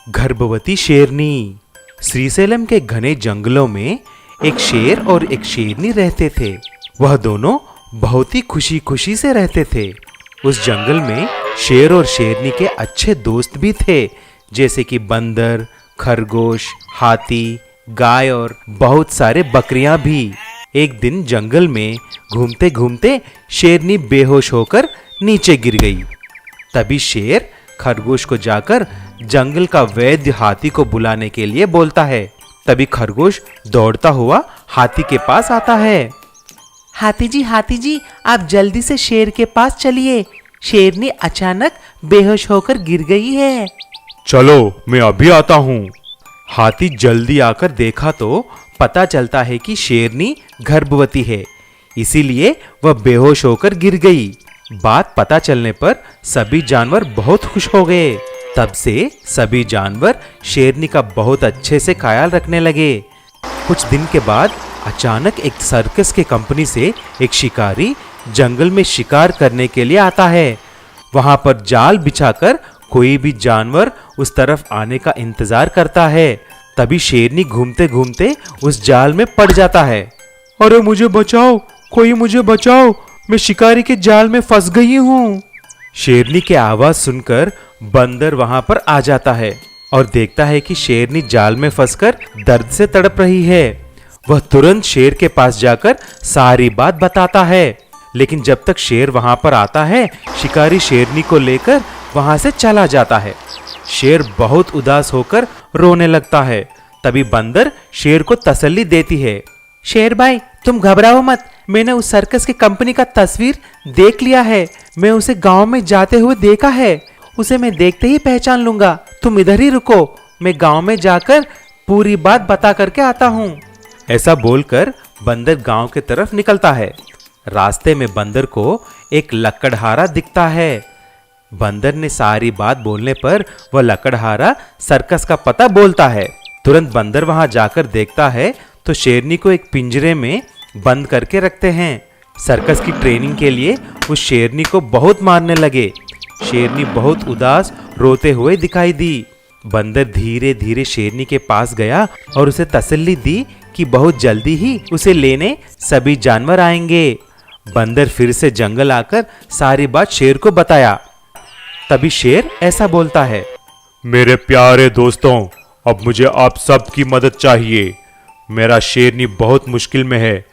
गर्भवती शेरनी। श्रीशैलम के घने जंगलों में एक शेर और एक शेरनी रहते थे। वह दोनों बहुत ही खुशी खुशी से रहते थे। उस जंगल में शेर और शेरनी के अच्छे दोस्त भी थे, जैसे कि बंदर, खरगोश, हाथी, गाय और बहुत सारे बकरियां भी। एक दिन जंगल में घूमते घूमते शेरनी बेहोश होकर नीचे गिर गई। तभी शेर खरगोश को जाकर जंगल का वैद्य हाथी को बुलाने के लिए बोलता है। तभी खरगोश दौड़ता हुआ हाथी के पास आता है। हाथी जी, आप जल्दी से शेर के पास चलिए। शेरनी अचानक बेहोश होकर गिर गई है। चलो, मैं अभी आता हूँ। हाथी जल्दी आकर देखा तो पता चलता है कि शेरनी गर्भवती है, इसीलिए वह बेहोश होकर गिर गई। बात पता चलने पर सभी जानवर बहुत खुश हो गए। तब से सभी जानवर शेरनी का बहुत अच्छे से ख्याल रखने लगे। कुछ दिन के बाद अचानक एक सर्कस के कंपनी से एक शिकारी जंगल में शिकार करने के लिए आता है। वहां पर जाल बिछाकर कोई भी जानवर उस तरफ आने का इंतजार करता है। तभी शेरनी घूमते घूमते उस जाल में पड़ जाता है। अरे मुझे बचाओ, कोई मुझे बचाओ, मैं शिकारी के जाल में फंस गई हूँ। शेरनी की आवाज सुनकर बंदर वहां पर आ जाता है और देखता है कि शेरनी जाल में फंसकर दर्द से तड़प रही है। वह तुरंत शेर के पास जाकर सारी बात बताता है, लेकिन जब तक शेर वहां पर आता है, शिकारी शेरनी को लेकर वहां से चला जाता है। शेर बहुत उदास होकर रोने लगता है। तभी बंदर शेर को तसल्ली देती है। शेर भाई, तुम घबराओ मत, मैंने उस सर्कस की कंपनी का तस्वीर देख लिया है। मैं उसे गांव में जाते हुए देखा है, उसे मैं देखते ही पहचान लूंगा। तुम इधर ही रुको, मैं गांव में जाकर पूरी बात बता करके आता हूँ। ऐसा बोलकर बंदर गांव की तरफ निकलता है। रास्ते में बंदर को एक लकड़हारा दिखता है। बंदर ने सारी बात बोलने पर वह लकड़हारा सर्कस का पता बोलता है। तुरंत बंदर वहां जाकर देखता है तो शेरनी को एक पिंजरे में बंद करके रखते हैं। सर्कस की ट्रेनिंग के लिए उस शेरनी को बहुत मारने लगे। शेरनी बहुत उदास रोते हुए दिखाई दी। बंदर धीरे धीरे शेरनी के पास गया और उसे तसल्ली दी कि बहुत जल्दी ही उसे लेने सभी जानवर आएंगे। बंदर फिर से जंगल आकर सारी बात शेर को बताया। तभी शेर ऐसा बोलता है। मेरे प्यारे दोस्तों, अब मुझे आप सबकी मदद चाहिए। मेरा शेरनी बहुत मुश्किल में है,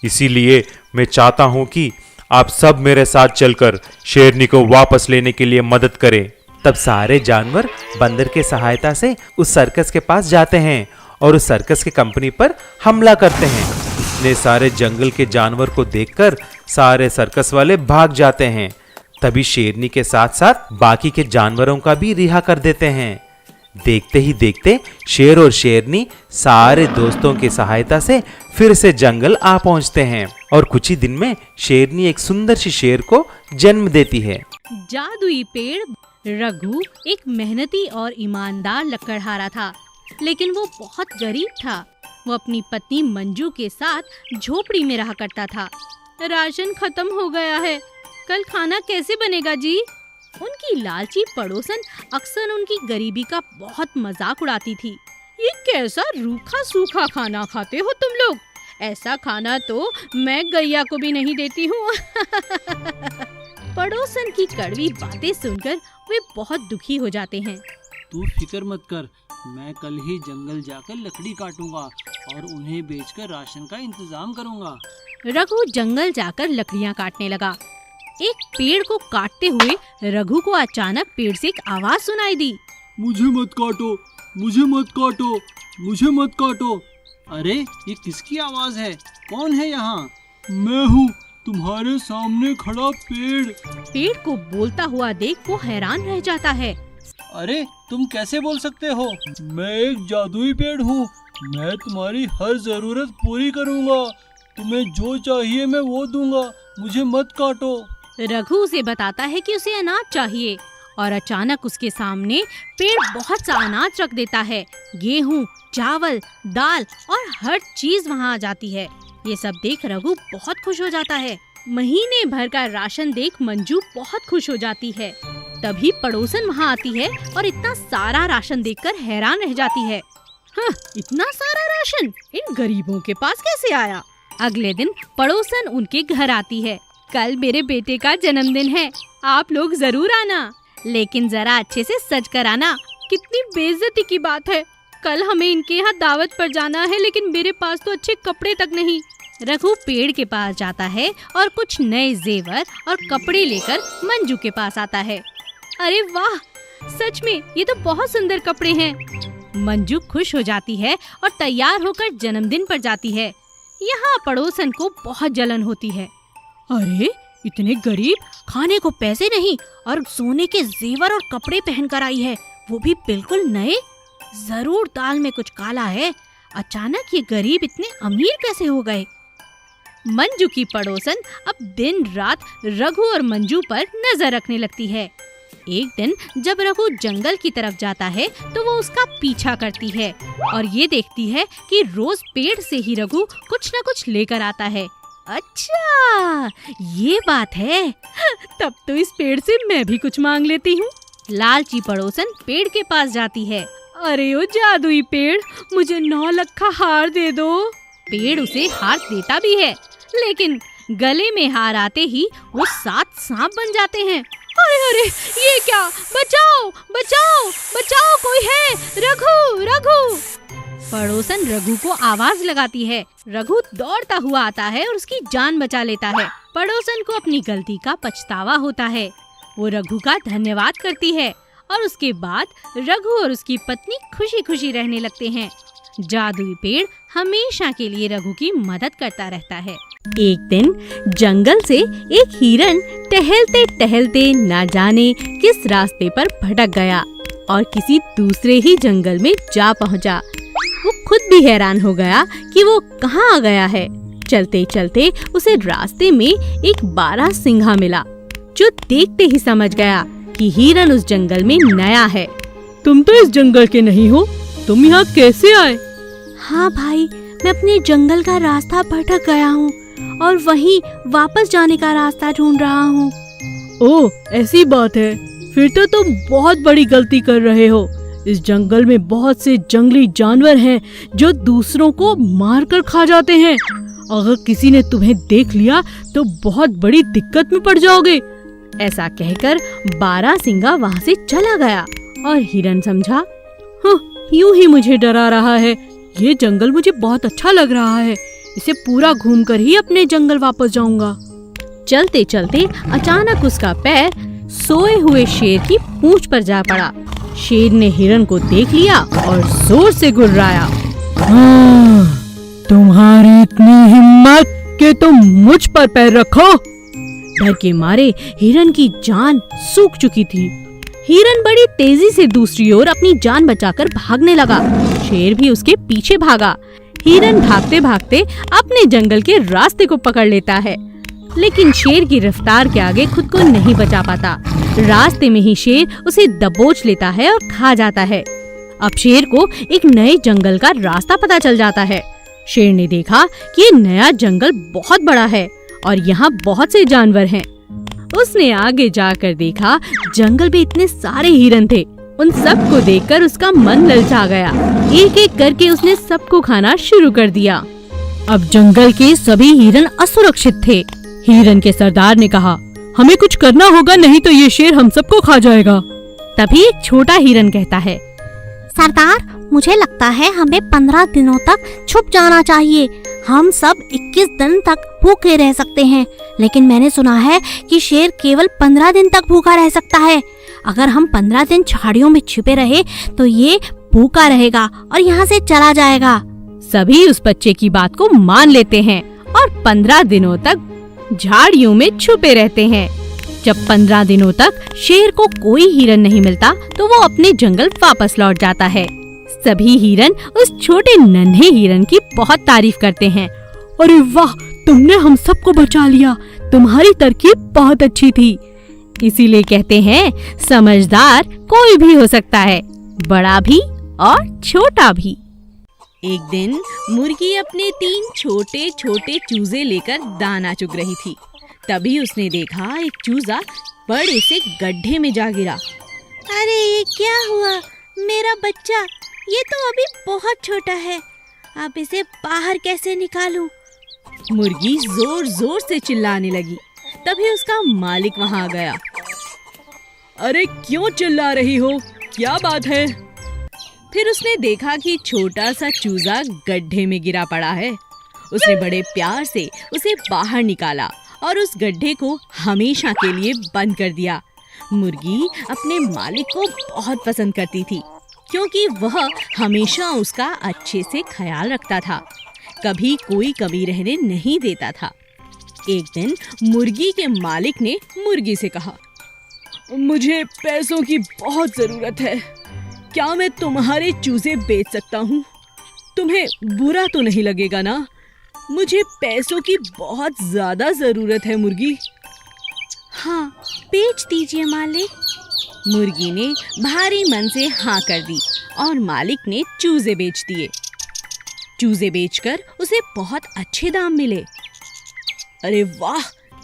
इसीलिए मैं चाहता हूं कि आप सब मेरे साथ चलकर शेरनी को वापस लेने के लिए मदद करें। तब सारे जानवर बंदर के सहायता से उस सर्कस के पास जाते हैं और उस सर्कस की कंपनी पर हमला करते हैं। इतने सारे जंगल के जानवर को देखकर सारे सर्कस वाले भाग जाते हैं। तभी शेरनी के साथ साथ बाकी के जानवरों का भी रिहा कर देते हैं। देखते ही देखते शेर और शेरनी सारे दोस्तों की सहायता से फिर से जंगल आ पहुंचते हैं और कुछ ही दिन में शेरनी एक सुंदर सी शेर को जन्म देती है। जादुई पेड़। रघु एक मेहनती और ईमानदार लकड़हारा था, लेकिन वो बहुत गरीब था। वो अपनी पत्नी मंजू के साथ झोपड़ी में रहा करता था। राशन खत्म हो गया है, कल खाना कैसे बनेगा जी? उनकी लालची पड़ोसन अक्सर उनकी गरीबी का बहुत मजाक उड़ाती थी। ये कैसा रूखा सूखा खाना खाते हो तुम लोग? ऐसा खाना तो मैं गैया को भी नहीं देती हूँ। पड़ोसन की कड़वी बातें सुनकर वे बहुत दुखी हो जाते हैं। तू फिक्र मत कर, मैं कल ही जंगल जाकर लकड़ी काटूंगा और उन्हें बेचकर राशन का इंतजाम करूंगा। रघु जंगल जाकर लकड़ियाँ काटने लगा। एक पेड़ को काटते हुए रघु को अचानक पेड़ से एक आवाज सुनाई दी। मुझे मत काटो, मुझे मत काटो, मुझे मत काटो। अरे ये किसकी आवाज है? कौन है यहाँ? मैं हूँ, तुम्हारे सामने खड़ा पेड़। पेड़ को बोलता हुआ देख वो हैरान रह जाता है। अरे तुम कैसे बोल सकते हो? मैं एक जादुई पेड़ हूँ, मैं तुम्हारी हर जरूरत पूरी करूँगा। तुम्हें जो चाहिए मैं वो दूंगा, मुझे मत काटो। रघु उसे बताता है कि उसे अनाज चाहिए और अचानक उसके सामने पेड़ बहुत सा अनाज रख देता है। गेहूं, चावल, दाल और हर चीज वहां आ जाती है। ये सब देख रघु बहुत खुश हो जाता है। महीने भर का राशन देख मंजू बहुत खुश हो जाती है। तभी पड़ोसन वहाँ आती है और इतना सारा राशन देखकर हैरान रह जाती है। हाँ, इतना सारा राशन इन गरीबों के पास कैसे आया? अगले दिन पड़ोसन उनके घर आती है। कल मेरे बेटे का जन्मदिन है, आप लोग जरूर आना, लेकिन जरा अच्छे से सज कर आना। कितनी बेइज्जती की बात है, कल हमें इनके यहाँ दावत पर जाना है, लेकिन मेरे पास तो अच्छे कपड़े तक नहीं। रघु पेड़ के पास जाता है और कुछ नए जेवर और कपड़े लेकर मंजू के पास आता है। अरे वाह, सच में ये तो बहुत सुंदर कपड़े हैं। मंजू खुश हो जाती है और तैयार होकर जन्मदिन पर जाती है। यहाँ पड़ोसन को बहुत जलन होती है। अरे इतने गरीब, खाने को पैसे नहीं और सोने के जेवर और कपड़े पहनकर आई है, वो भी बिल्कुल नए। जरूर दाल में कुछ काला है। अचानक ये गरीब इतने अमीर कैसे हो गए? मंजू की पड़ोसन अब दिन रात रघु और मंजू पर नजर रखने लगती है। एक दिन जब रघु जंगल की तरफ जाता है तो वो उसका पीछा करती है और ये देखती है कि रोज पेड़ से ही रघु कुछ न कुछ लेकर आता है। अच्छा, ये बात है, तब तो इस पेड़ से मैं भी कुछ मांग लेती हूँ। लालची पड़ोसन पेड़ के पास जाती है। अरे ओ जादुई पेड़, मुझे 9 लक्खा हार दे दो। पेड़ उसे हार देता भी है, लेकिन गले में हार आते ही वो 7 सांप बन जाते हैं। अरे अरे, ये क्या? बचाओ बचाओ बचाओ, कोई है? रघु रघु। पड़ोसन रघु को आवाज लगाती है। रघु दौड़ता हुआ आता है और उसकी जान बचा लेता है। पड़ोसन को अपनी गलती का पछतावा होता है। वो रघु का धन्यवाद करती है और उसके बाद रघु और उसकी पत्नी खुशी खुशी रहने लगते हैं। जादुई पेड़ हमेशा के लिए रघु की मदद करता रहता है। एक दिन जंगल से एक हिरन टहलते टहलते ना जाने किस रास्ते पर भटक गया और किसी दूसरे ही जंगल में जा पहुंचा। वो खुद भी हैरान हो गया कि वो कहाँ आ गया है। चलते चलते उसे रास्ते में एक बारहसिंघा मिला, जो देखते ही समझ गया कि हिरन उस जंगल में नया है। तुम तो इस जंगल के नहीं हो, तुम यहाँ कैसे आए? हाँ भाई, मैं अपने जंगल का रास्ता भटक गया हूँ और वहीं वापस जाने का रास्ता ढूंढ रहा हूँ। ओह, ऐसी बात है, फिर तो तुम बहुत बड़ी गलती कर रहे हो। इस जंगल में बहुत से जंगली जानवर हैं जो दूसरों को मारकर खा जाते हैं। अगर किसी ने तुम्हें देख लिया तो बहुत बड़ी दिक्कत में पड़ जाओगे। ऐसा कहकर बारहसिंघा वहाँ से चला गया और हिरन समझा, हाँ, यूं ही मुझे डरा रहा है। ये जंगल मुझे बहुत अच्छा लग रहा है, इसे पूरा घूमकर ही अपने जंगल वापस जाऊंगा। चलते चलते अचानक उसका पैर सोए हुए शेर की पूंछ पर जा पड़ा। शेर ने हिरन को देख लिया और जोर से गुर्राया। तुम्हारी इतनी हिम्मत कि तुम मुझ पर पैर रखो? डर के मारे हिरन की जान सूख चुकी थी। हिरन बड़ी तेजी से दूसरी ओर अपनी जान बचाकर भागने लगा। शेर भी उसके पीछे भागा। हिरन भागते भागते अपने जंगल के रास्ते को पकड़ लेता है, लेकिन शेर की रफ्तार के आगे खुद को नहीं बचा पाता। रास्ते में ही शेर उसे दबोच लेता है और खा जाता है। अब शेर को एक नए जंगल का रास्ता पता चल जाता है। शेर ने देखा कि ये नया जंगल बहुत बड़ा है और यहाँ बहुत से जानवर हैं। उसने आगे जाकर देखा, जंगल में इतने सारे हिरन थे। उन सबको देखकर उसका मन ललचा गया। एक एक करके उसने सबको खाना शुरू कर दिया। अब जंगल के सभी हिरन असुरक्षित थे। हिरन के सरदार ने कहा, हमें कुछ करना होगा, नहीं तो ये शेर हम सबको खा जाएगा। तभी एक छोटा हिरन कहता है, सरदार, मुझे लगता है हमें 15 दिनों तक छुप जाना चाहिए। हम सब 21 दिन तक भूखे रह सकते हैं, लेकिन मैंने सुना है कि शेर केवल 15 दिन तक भूखा रह सकता है। अगर हम 15 दिन झाड़ियों में छिपे रहे तो ये भूखा रहेगा और यहाँ से चला जाएगा। सभी उस बच्चे की बात को मान लेते हैं और 15 दिनों तक झाड़ियों में छुपे रहते हैं। जब 15 दिनों तक शेर को कोई हिरन नहीं मिलता तो वो अपने जंगल वापस लौट जाता है। सभी हिरन उस छोटे नन्हे हिरन की बहुत तारीफ करते हैं। अरे वाह, तुमने हम सबको बचा लिया, तुम्हारी तरकीब बहुत अच्छी थी। इसीलिए कहते हैं, समझदार कोई भी हो सकता है, बड़ा भी और छोटा भी। एक दिन मुर्गी अपने 3 छोटे छोटे चूजे लेकर दाना चुग रही थी। तभी उसने देखा एक चूजा बड़े से गड्ढे में जा गिरा। अरे ये क्या हुआ? मेरा बच्चा, ये तो अभी बहुत छोटा है, अब इसे बाहर कैसे निकालूं? मुर्गी जोर जोर से चिल्लाने लगी। तभी उसका मालिक वहां आ गया। अरे क्यों चिल्ला रही हो, क्या बात है? फिर उसने देखा कि छोटा सा चूजा गड्ढे में गिरा पड़ा है। उसने बड़े प्यार से उसे बाहर निकाला और उस गड्ढे को हमेशा के लिए बंद कर दिया। मुर्गी अपने मालिक को बहुत पसंद करती थी, क्योंकि वह हमेशा उसका अच्छे से ख्याल रखता था, कभी कोई कमी रहने नहीं देता था। एक दिन मुर्गी के मालिक ने मुर्गी से कहा, मुझे पैसों की बहुत जरूरत है, क्या मैं तुम्हारे चूजे बेच सकता हूँ? तुम्हें बुरा तो नहीं लगेगा ना? मुझे पैसों की बहुत ज्यादा जरूरत है मुर्गी। हाँ, बेच दीजिए मालिक। मुर्गी ने भारी मन से हाँ कर दी और मालिक ने चूजे बेच दिए। चूजे बेचकर उसे बहुत अच्छे दाम मिले। अरे वाह,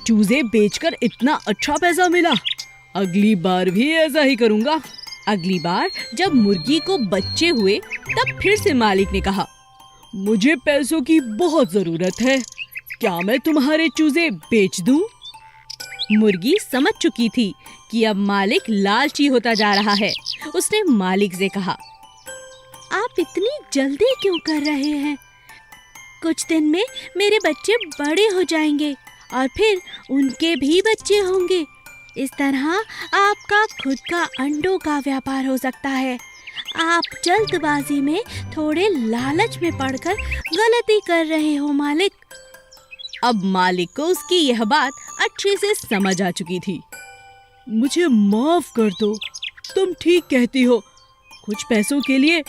चूजे बेचकर इतना अच्छा पैसा मिला, अगली बार भी ऐसा ही करूंगा। अगली बार जब मुर्गी को बच्चे हुए तब फिर से मालिक ने कहा, मुझे पैसों की बहुत जरूरत है, क्या मैं तुम्हारे चूजे बेच दूं? मुर्गी समझ चुकी थी कि अब मालिक लालची होता जा रहा है। उसने मालिक से कहा, आप इतनी जल्दी क्यों कर रहे हैं? कुछ दिन में मेरे बच्चे बड़े हो जाएंगे और फिर उनके भी बच्चे होंगे। इस तरह आपका खुद का अंडों का व्यापार हो सकता है। आप जल्दबाजी में थोड़े लालच में पड़कर गलती कर रहे हो मालिक। अब मालिक को उसकी यह बात अच्छे से समझ आ चुकी थी। मुझे माफ कर दो, तुम ठीक कहती हो, कुछ पैसों के लिए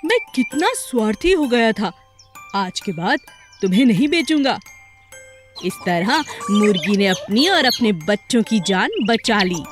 मैं कितना स्वार्थी हो गया था। आज के बाद तुम्हें नहीं बेचूंगा। इस तरह मुर्गी ने अपनी और अपने बच्चों की जान बचा ली।